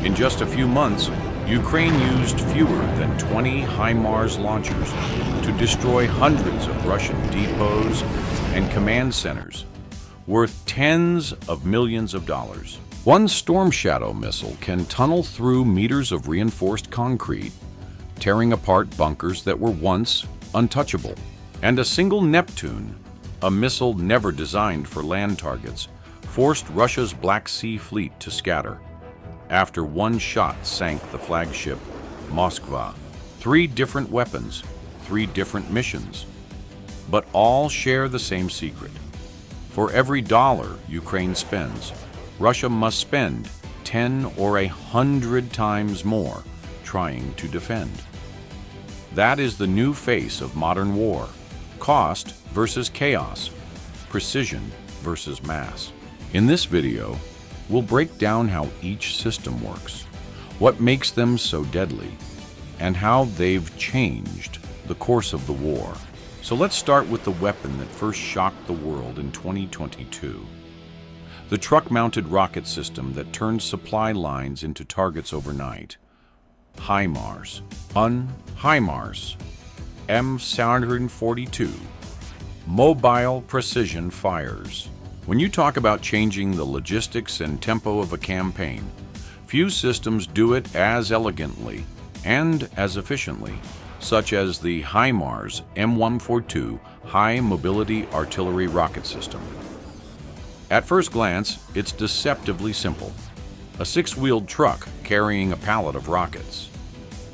In just a few months, Ukraine used fewer than 20 HIMARS launchers to destroy hundreds of Russian depots and command centers, worth tens of millions of dollars. One Storm Shadow missile can tunnel through meters of reinforced concrete, tearing apart bunkers that were once untouchable. And a single Neptune, a missile never designed for land targets, forced Russia's Black Sea fleet to scatter after one shot sank the flagship Moskva. 3 different weapons, 3 different missions, but all share the same secret. For every dollar Ukraine spends, Russia must spend 10 or 100 times more trying to defend. That is the new face of modern war: cost versus chaos, precision versus mass. In this video, we'll break down how each system works, what makes them so deadly, and how they've changed the course of the war. So let's start with the weapon that first shocked the world in 2022. The truck-mounted rocket system that turned supply lines into targets overnight. HIMARS. HIMARS. M742. Mobile Precision Fires. When you talk about changing the logistics and tempo of a campaign, few systems do it as elegantly and as efficiently, such as the HIMARS M142 High Mobility Artillery Rocket System. At first glance, it's deceptively simple: a 6-wheeled truck carrying a pallet of rockets.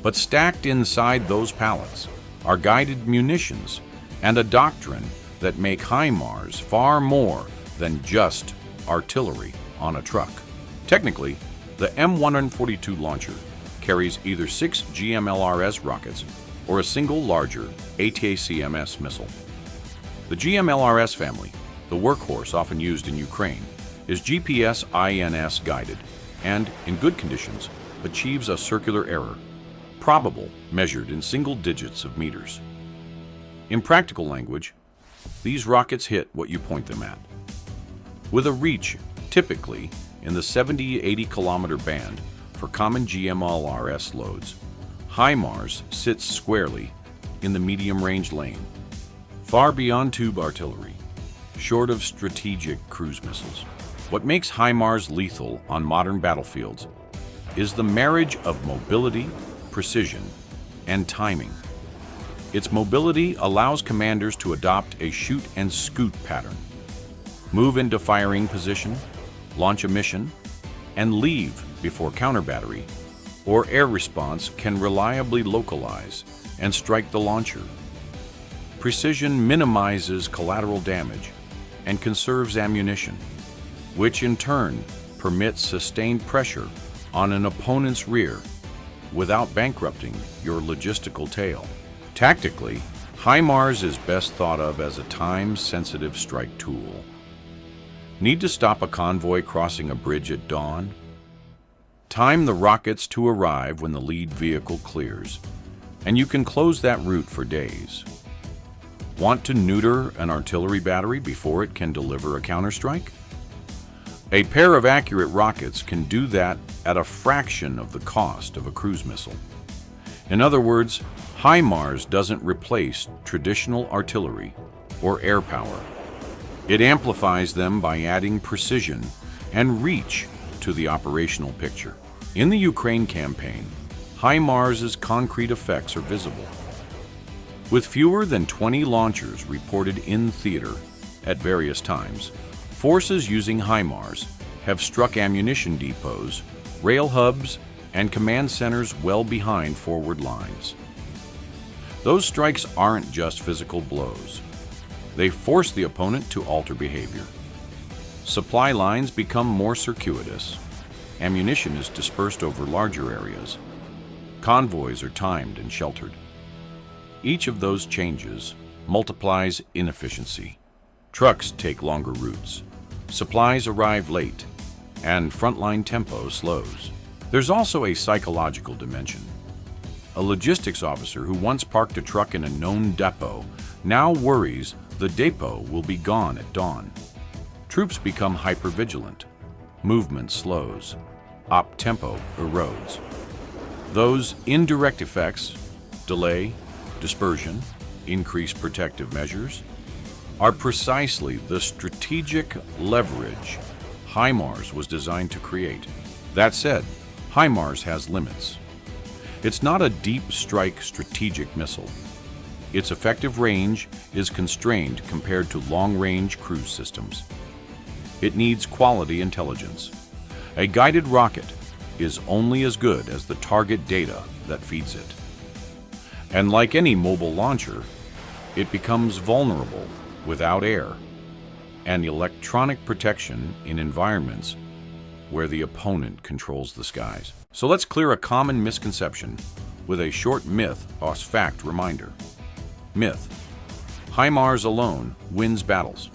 But stacked inside those pallets are guided munitions and a doctrine that make HIMARS far more than just artillery on a truck. Technically, the M142 launcher carries either 6 GMLRS rockets or a single larger ATACMS missile. The GMLRS family, the workhorse often used in Ukraine, is GPS-INS guided and, in good conditions, achieves a circular error, probable measured in single digits of meters. In practical language, these rockets hit what you point them at. With a reach typically in the 70-80 kilometer band for common GMLRS loads, HIMARS sits squarely in the medium-range lane, far beyond tube artillery, short of strategic cruise missiles. What makes HIMARS lethal on modern battlefields is the marriage of mobility, precision, and timing. Its mobility allows commanders to adopt a shoot and scoot pattern, move into firing position, launch a mission, and leave before counter battery or air response can reliably localize and strike the launcher. Precision minimizes collateral damage and conserves ammunition, which in turn permits sustained pressure on an opponent's rear without bankrupting your logistical tail. Tactically, HIMARS is best thought of as a time-sensitive strike tool. Need to stop a convoy crossing a bridge at dawn? Time the rockets to arrive when the lead vehicle clears, and you can close that route for days. Want to neuter an artillery battery before it can deliver a counterstrike? A pair of accurate rockets can do that at a fraction of the cost of a cruise missile. In other words, HIMARS doesn't replace traditional artillery or air power. It amplifies them by adding precision and reach to the operational picture. In the Ukraine campaign, HIMARS's concrete effects are visible. With fewer than 20 launchers reported in theater at various times, forces using HIMARS have struck ammunition depots, rail hubs, and command centers well behind forward lines. Those strikes aren't just physical blows. They force the opponent to alter behavior. Supply lines become more circuitous. Ammunition is dispersed over larger areas. Convoys are timed and sheltered. Each of those changes multiplies inefficiency. Trucks take longer routes. Supplies arrive late, and frontline tempo slows. There's also a psychological dimension. A logistics officer who once parked a truck in a known depot now worries the depot will be gone at dawn. Troops become hypervigilant. Movement slows. op tempo erodes. Those indirect effects, delay, dispersion, increased protective measures, are precisely the strategic leverage HIMARS was designed to create. That said, HIMARS has limits. It's not a deep strike strategic missile. Its effective range is constrained compared to long-range cruise systems. It needs quality intelligence. A guided rocket is only as good as the target data that feeds it. And like any mobile launcher, it becomes vulnerable without air and electronic protection in environments where the opponent controls the skies. So let's clear a common misconception with a short myth or fact reminder. Myth: HIMARS alone wins battles.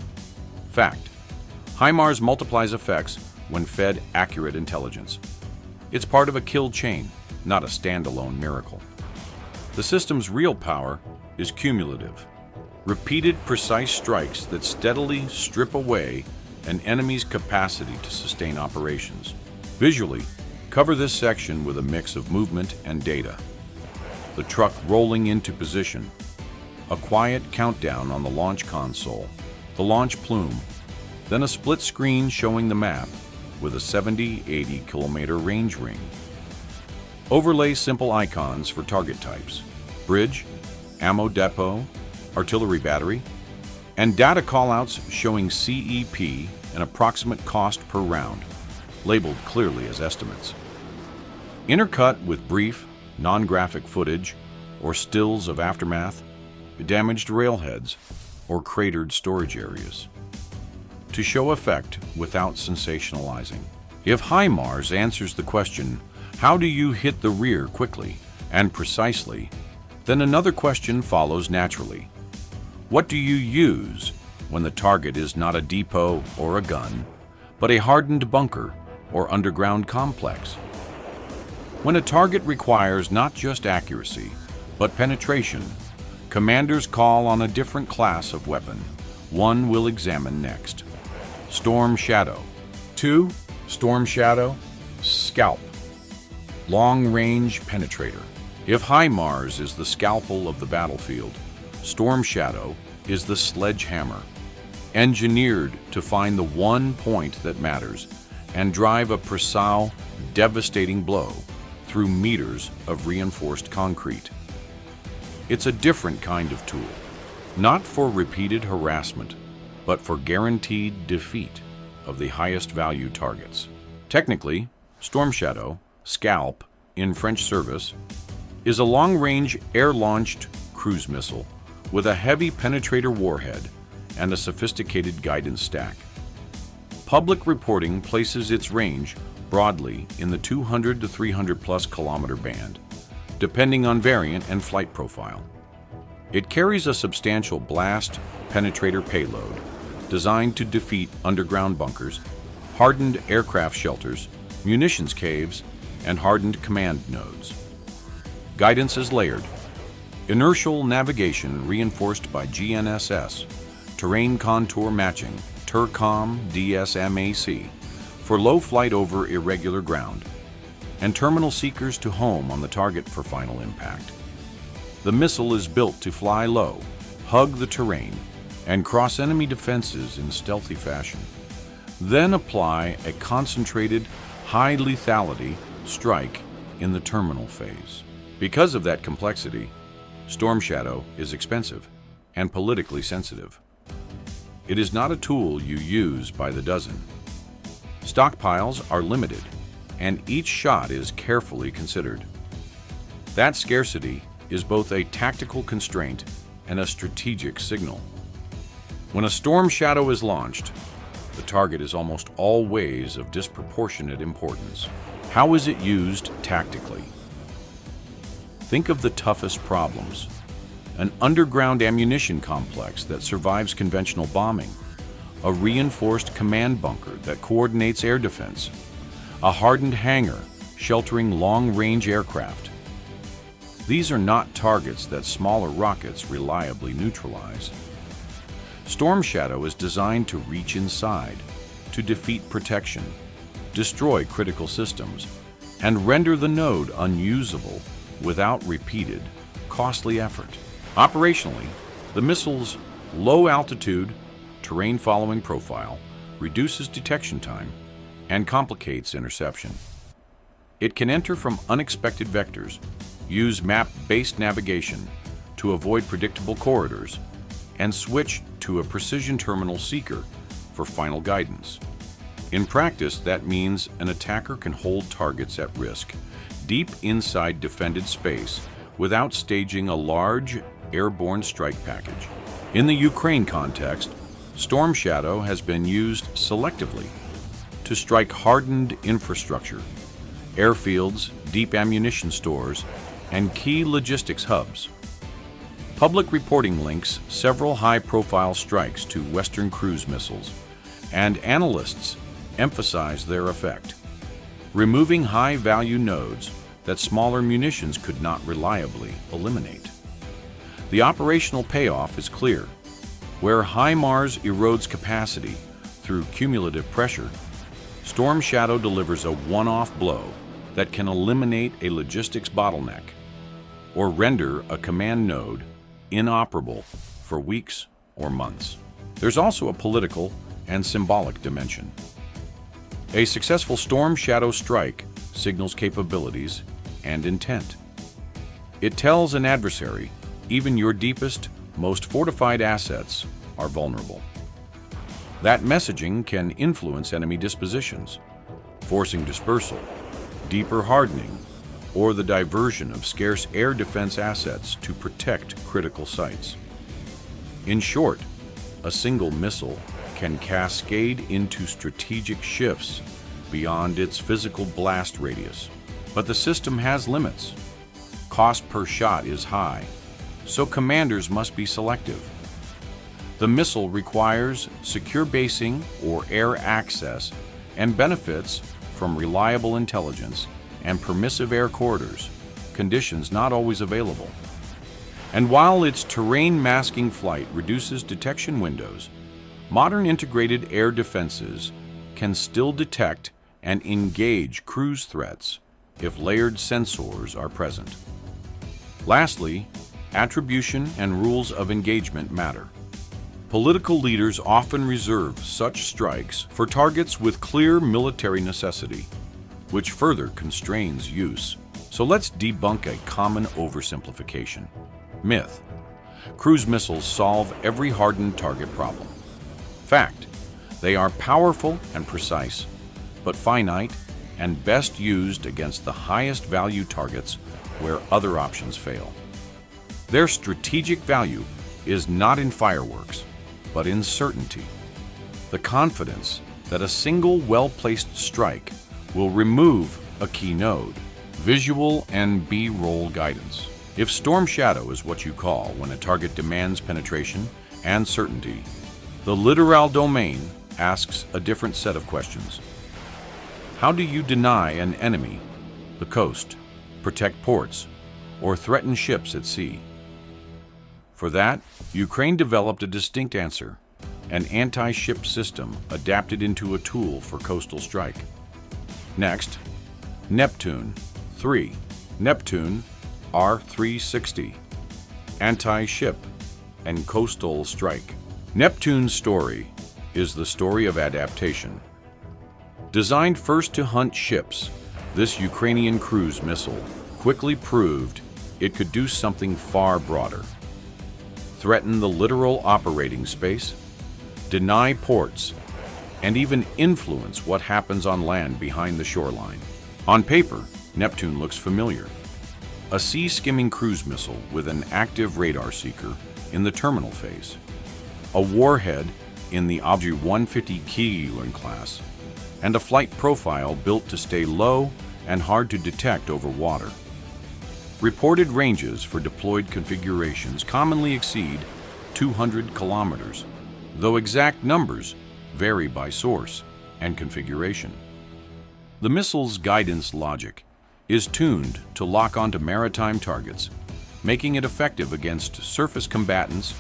Fact: HIMARS multiplies effects when fed accurate intelligence. It's part of a kill chain, not a standalone miracle. The system's real power is cumulative. Repeated precise strikes that steadily strip away an enemy's capacity to sustain operations. Visually, cover this section with a mix of movement and data. The truck rolling into position, a quiet countdown on the launch console, the launch plume, then a split screen showing the map with a 70-80 kilometer range ring. Overlay simple icons for target types: bridge, ammo depot, artillery battery, and data callouts showing CEP and approximate cost per round, labeled clearly as estimates. Intercut with brief, non-graphic footage or stills of aftermath, damaged railheads, or cratered storage areas, to show effect without sensationalizing. If HIMARS answers the question, how do you hit the rear quickly and precisely, then another question follows naturally. What do you use when the target is not a depot or a gun, but a hardened bunker or underground complex? When a target requires not just accuracy, but penetration, commanders call on a different class of weapon. One we'll examine next. Storm Shadow. 2. Storm Shadow, Scalp. Long-range penetrator. If HIMARS is the scalpel of the battlefield, Storm Shadow is the sledgehammer, engineered to find the one point that matters and drive a precise, devastating blow through meters of reinforced concrete. It's a different kind of tool, not for repeated harassment, but for guaranteed defeat of the highest value targets. Technically, Storm Shadow, Scalp, in French service, is a long-range air-launched cruise missile with a heavy penetrator warhead and a sophisticated guidance stack. Public reporting places its range broadly in the 200 to 300 plus kilometer band, depending on variant and flight profile. It carries a substantial blast penetrator payload designed to defeat underground bunkers, hardened aircraft shelters, munitions caves, and hardened command nodes. Guidance is layered. Inertial navigation reinforced by GNSS, terrain contour matching, TERCOM DSMAC, for low flight over irregular ground, and terminal seekers to home on the target for final impact. The missile is built to fly low, hug the terrain, and cross enemy defenses in stealthy fashion. Then apply a concentrated, high lethality strike in the terminal phase. Because of that complexity, Storm Shadow is expensive and politically sensitive. It is not a tool you use by the dozen. Stockpiles are limited, and each shot is carefully considered. That scarcity is both a tactical constraint and a strategic signal. When a Storm Shadow is launched, the target is almost always of disproportionate importance. How is it used tactically? Think of the toughest problems. An underground ammunition complex that survives conventional bombing, a reinforced command bunker that coordinates air defense, a hardened hangar sheltering long-range aircraft. These are not targets that smaller rockets reliably neutralize. Storm Shadow is designed to reach inside, to defeat protection, destroy critical systems, and render the node unusable without repeated, costly effort. Operationally, the missile's low-altitude, terrain-following profile reduces detection time and complicates interception. It can enter from unexpected vectors, use map-based navigation to avoid predictable corridors, and switch to a precision terminal seeker for final guidance. In practice, that means an attacker can hold targets at risk, deep inside defended space, without staging a large airborne strike package. In the Ukraine context, Storm Shadow has been used selectively to strike hardened infrastructure, airfields, deep ammunition stores, and key logistics hubs. Public reporting links several high-profile strikes to Western cruise missiles, and analysts emphasize their effect, removing high-value nodes that smaller munitions could not reliably eliminate. The operational payoff is clear. Where HIMARS erodes capacity through cumulative pressure, Storm Shadow delivers a one-off blow that can eliminate a logistics bottleneck or render a command node inoperable for weeks or months. There's also a political and symbolic dimension. A successful Storm Shadow strike signals capabilities and intent. It tells an adversary even your deepest, most fortified assets are vulnerable. That messaging can influence enemy dispositions, forcing dispersal, deeper hardening, or the diversion of scarce air defense assets to protect critical sites. In short, a single missile can cascade into strategic shifts beyond its physical blast radius. But the system has limits. Cost per shot is high, so commanders must be selective. The missile requires secure basing or air access and benefits from reliable intelligence and permissive air corridors, conditions not always available. And while its terrain masking flight reduces detection windows, modern integrated air defenses can still detect and engage cruise threats if layered sensors are present. Lastly, attribution and rules of engagement matter. Political leaders often reserve such strikes for targets with clear military necessity, which further constrains use. So let's debunk a common oversimplification. Myth: cruise missiles solve every hardened target problem. Fact: they are powerful and precise, but finite and best used against the highest value targets where other options fail. Their strategic value is not in fireworks, but in certainty. The confidence that a single well-placed strike will remove a key node, visual and B-roll guidance. If Storm Shadow is what you call when a target demands penetration and certainty, the littoral domain asks a different set of questions. How do you deny an enemy the coast, protect ports, or threaten ships at sea? For that, Ukraine developed a distinct answer: an anti-ship system adapted into a tool for coastal strike. Next, Neptune 3. Neptune R360, anti-ship and coastal strike. Neptune's story is the story of adaptation. Designed first to hunt ships, this Ukrainian cruise missile quickly proved it could do something far broader: threaten the littoral operating space, deny ports, and even influence what happens on land behind the shoreline. On paper, Neptune looks familiar. A sea-skimming cruise missile with an active radar seeker in the terminal phase. A warhead in the Obju 150 Kiyulin class, and a flight profile built to stay low and hard to detect over water. Reported ranges for deployed configurations commonly exceed 200 kilometers, though exact numbers vary by source and configuration. The missile's guidance logic is tuned to lock onto maritime targets, making it effective against surface combatants,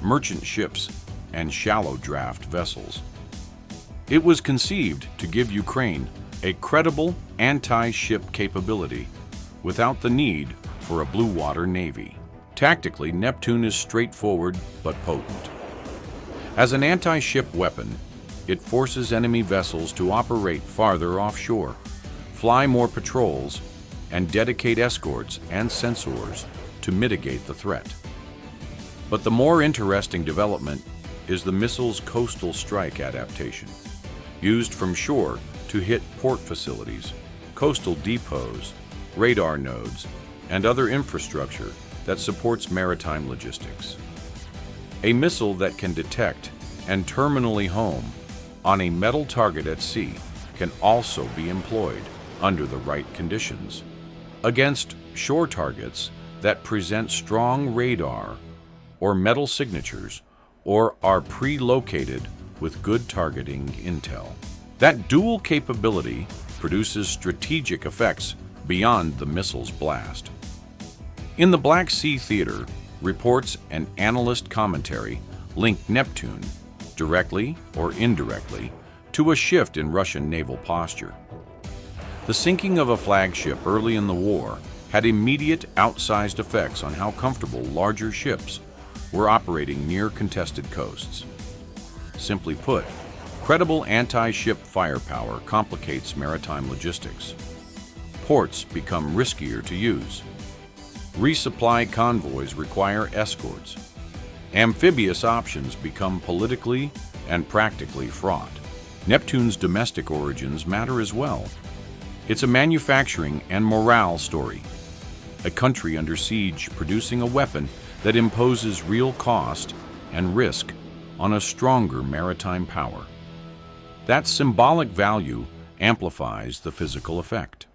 merchant ships, and shallow draft vessels. It was conceived to give Ukraine a credible anti-ship capability without the need for a blue water navy. Tactically, Neptune is straightforward but potent. As an anti-ship weapon, it forces enemy vessels to operate farther offshore, fly more patrols, and dedicate escorts and sensors to mitigate the threat. But the more interesting development is the missile's coastal strike adaptation, used from shore to hit port facilities, coastal depots, radar nodes, and other infrastructure that supports maritime logistics. A missile that can detect and terminally home on a metal target at sea can also be employed under the right conditions against shore targets that present strong radar or metal signatures or are pre-located with good targeting intel. That dual capability produces strategic effects beyond the missile's blast. In the Black Sea theater, reports and analyst commentary link Neptune, directly or indirectly, to a shift in Russian naval posture. The sinking of a flagship early in the war had immediate outsized effects on how comfortable larger ships were operating near contested coasts. Simply put, credible anti-ship firepower complicates maritime logistics. Ports become riskier to use. Resupply convoys require escorts. Amphibious options become politically and practically fraught. Neptune's domestic origins matter as well. It's a manufacturing and morale story. A country under siege producing a weapon that imposes real cost and risk on a stronger maritime power. That symbolic value amplifies the physical effect.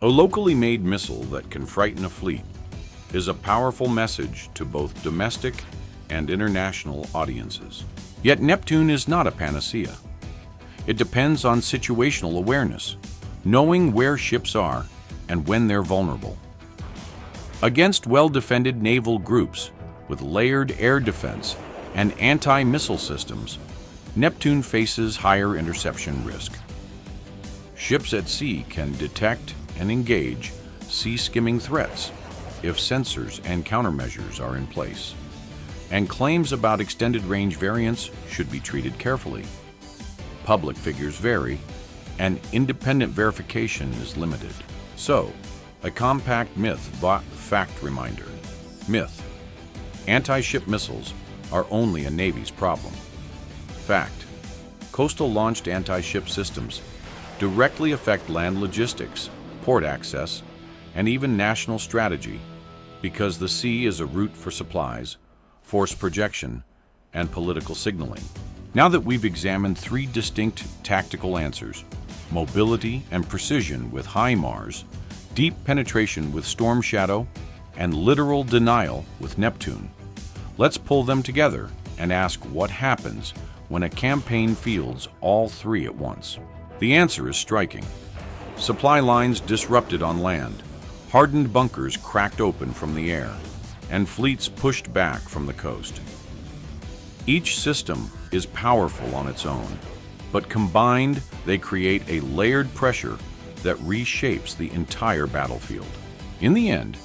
A locally made missile that can frighten a fleet is a powerful message to both domestic and international audiences. Yet Neptune is not a panacea. It depends on situational awareness, knowing where ships are and when they're vulnerable. Against well-defended naval groups with layered air defense and anti-missile systems, Neptune faces higher interception risk. Ships at sea can detect and engage sea-skimming threats if sensors and countermeasures are in place, and claims about extended range variants should be treated carefully. Public figures vary, and independent verification is limited. So, a compact myth fact reminder. Myth: anti-ship missiles are only a Navy's problem. Fact: coastal launched anti-ship systems directly affect land logistics, port access, and even national strategy because the sea is a route for supplies, force projection, and political signaling. Now that we've examined three distinct tactical answers, mobility and precision with HIMARS, deep penetration with Storm Shadow, and literal denial with Neptune, let's pull them together and ask what happens when a campaign fields all three at once. The answer is striking. Supply lines disrupted on land, hardened bunkers cracked open from the air, and fleets pushed back from the coast. Each system is powerful on its own, but combined they create a layered pressure that reshapes the entire battlefield. In the end,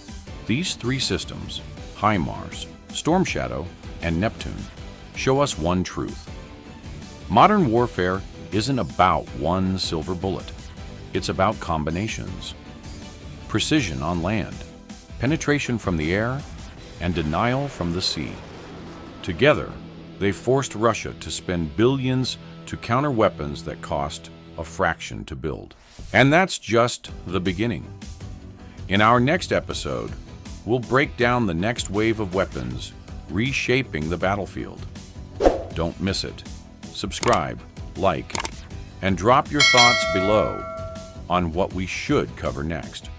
these three systems, HIMARS, Storm Shadow, and Neptune, show us one truth. Modern warfare isn't about one silver bullet. It's about combinations. Precision on land, penetration from the air, and denial from the sea. Together, they forced Russia to spend billions to counter weapons that cost a fraction to build. And that's just the beginning. In our next episode, we'll break down the next wave of weapons reshaping the battlefield. Don't miss it. Subscribe, like, and drop your thoughts below on what we should cover next.